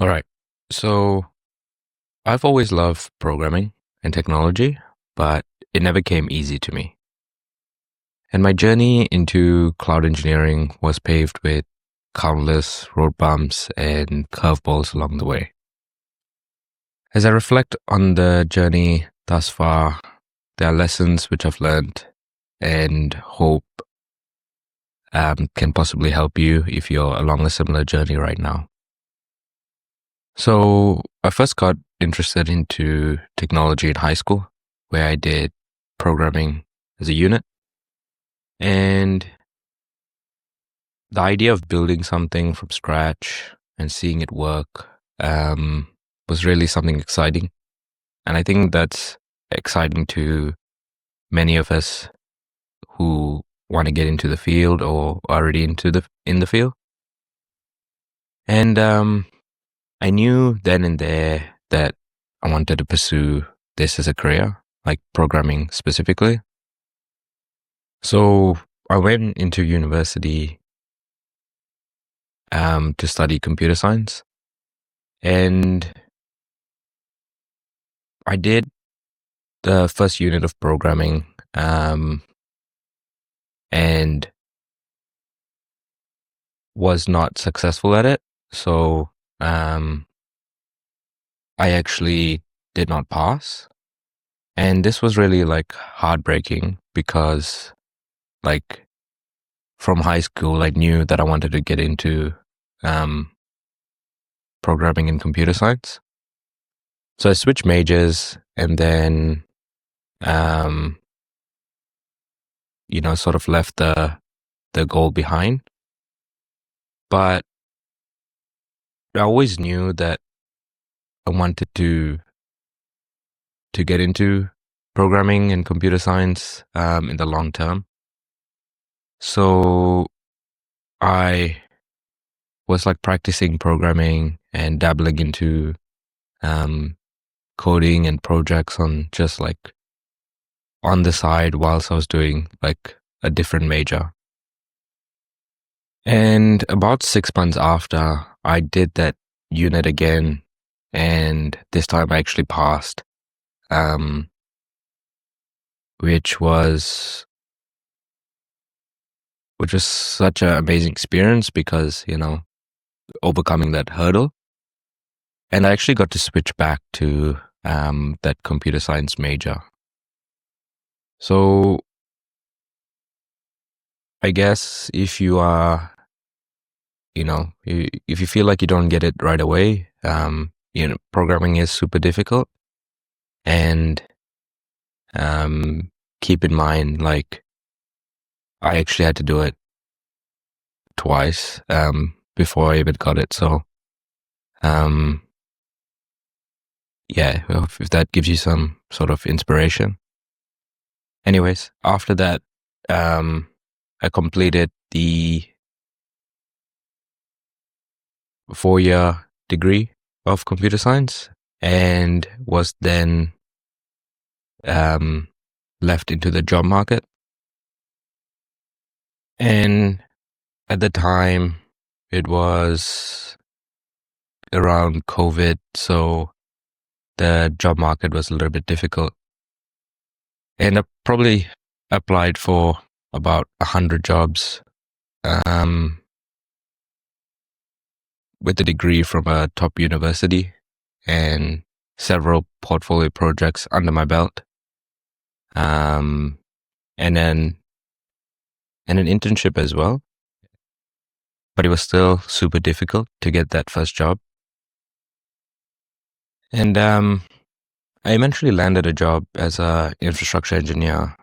All right. So I've always loved programming and technology, but it never came easy to me. And my journey into cloud engineering was paved with countless road bumps and curveballs along the way. As I reflect on the journey thus far, there are lessons which I've learned and hope can possibly help you if you're along a similar journey right now. So I first got interested into technology in high school, where I did programming as a unit. And the idea of building something from scratch and seeing it work was really something exciting. And I think that's exciting to many of us who want to get into the field or already in the field. And I knew then and there that I wanted to pursue this as a career, like programming specifically. So I went into university to study computer science, and I did the first unit of programming, and was not successful at it. So um, I actually did not pass, and this was really like heartbreaking because like from high school I knew that I wanted to get into um, programming and computer science. So I switched majors and then, um, sort of left the goal behind. But I always knew that I wanted to get into programming and computer science in the long term. So I was like practicing programming and dabbling into um, coding and projects on just like on the side whilst I was doing like a different major. And about 6 months after, I did that unit again, and this time I actually passed, um, which was such an amazing experience because overcoming that hurdle, and I actually got to switch back to that computer science major. So I guess if you are if you feel like you don't get it right away, programming is super difficult. And keep in mind, like, I actually had to do it twice before I even got it. So, um, yeah, if that gives you some sort of inspiration. Anyways, after that, I completed the 4-year degree of computer science and was then um, left into the job market. And at the time, it was around COVID, so the job market was a little bit difficult. And I probably applied for about 100 jobs um, with a degree from a top university and several portfolio projects under my belt. And then an internship as well. But it was still super difficult to get that first job. And I eventually landed a job as an infrastructure engineer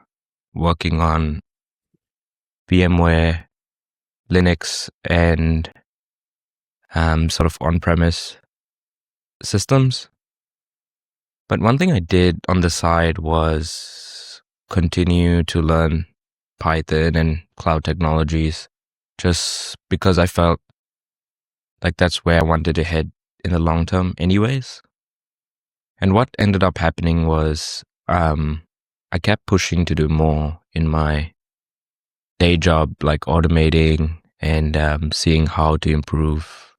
working on VMware, Linux, and sort of on-premise systems. But one thing I did on the side was continue to learn Python and cloud technologies just because I felt like that's where I wanted to head in the long term anyways. And what ended up happening was I kept pushing to do more in my day job, like automating and seeing how to improve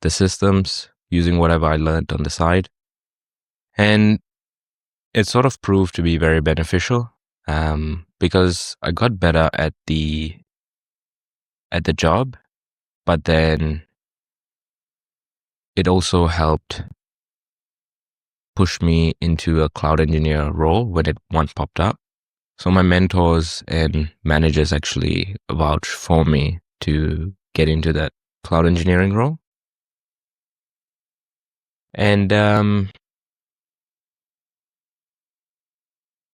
the systems using whatever I learned on the side. And it sort of proved to be very beneficial because I got better at the job, but then it also helped push me into a cloud engineer role when one popped up. So my mentors and managers actually vouched for me to get into that cloud engineering role. And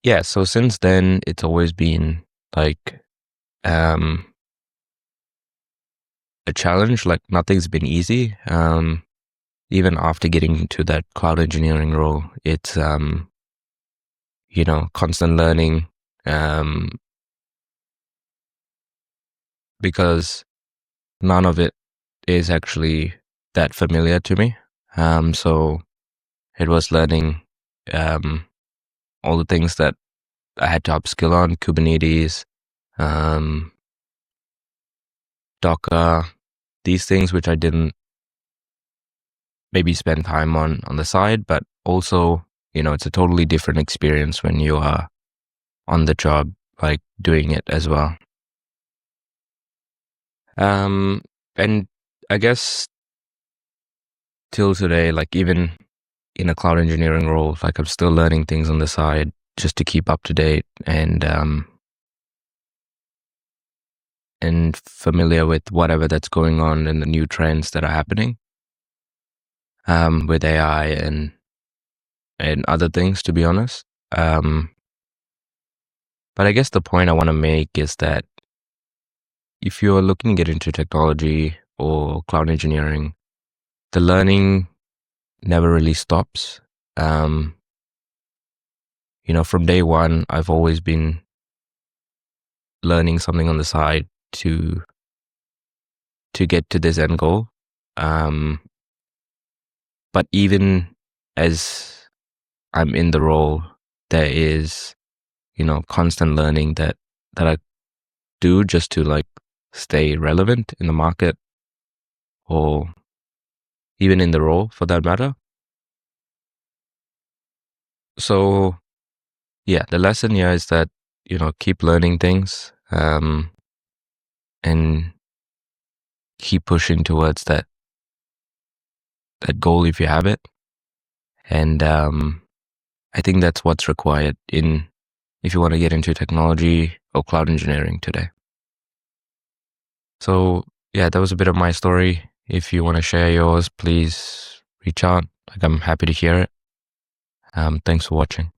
yeah, so since then it's always been like a challenge. Like nothing's been easy. Even after getting into that cloud engineering role, it's constant learning. Because none of it is actually that familiar to me. So it was learning all the things that I had to upskill on: Kubernetes, Docker, these things which I didn't maybe spend time on the side, but also, it's a totally different experience when you are on the job, like doing it as well. And I guess till today, like even in a cloud engineering role, like I'm still learning things on the side just to keep up to date and familiar with whatever that's going on and the new trends that are happening with AI and other things, to be honest. But I guess the point I want to make is that if you're looking to get into technology or cloud engineering, the learning never really stops. From day one, I've always been learning something on the side to get to this end goal. But even as I'm in the role, there is, constant learning that I do just to like stay relevant in the market or even in the role for that matter. So yeah, the lesson here is that, keep learning things and keep pushing towards that goal if you have it. And I think that's what's required if you want to get into technology or cloud engineering today. So yeah, that was a bit of my story. If you want to share yours, please reach out. Like I'm happy to hear it. Thanks for watching.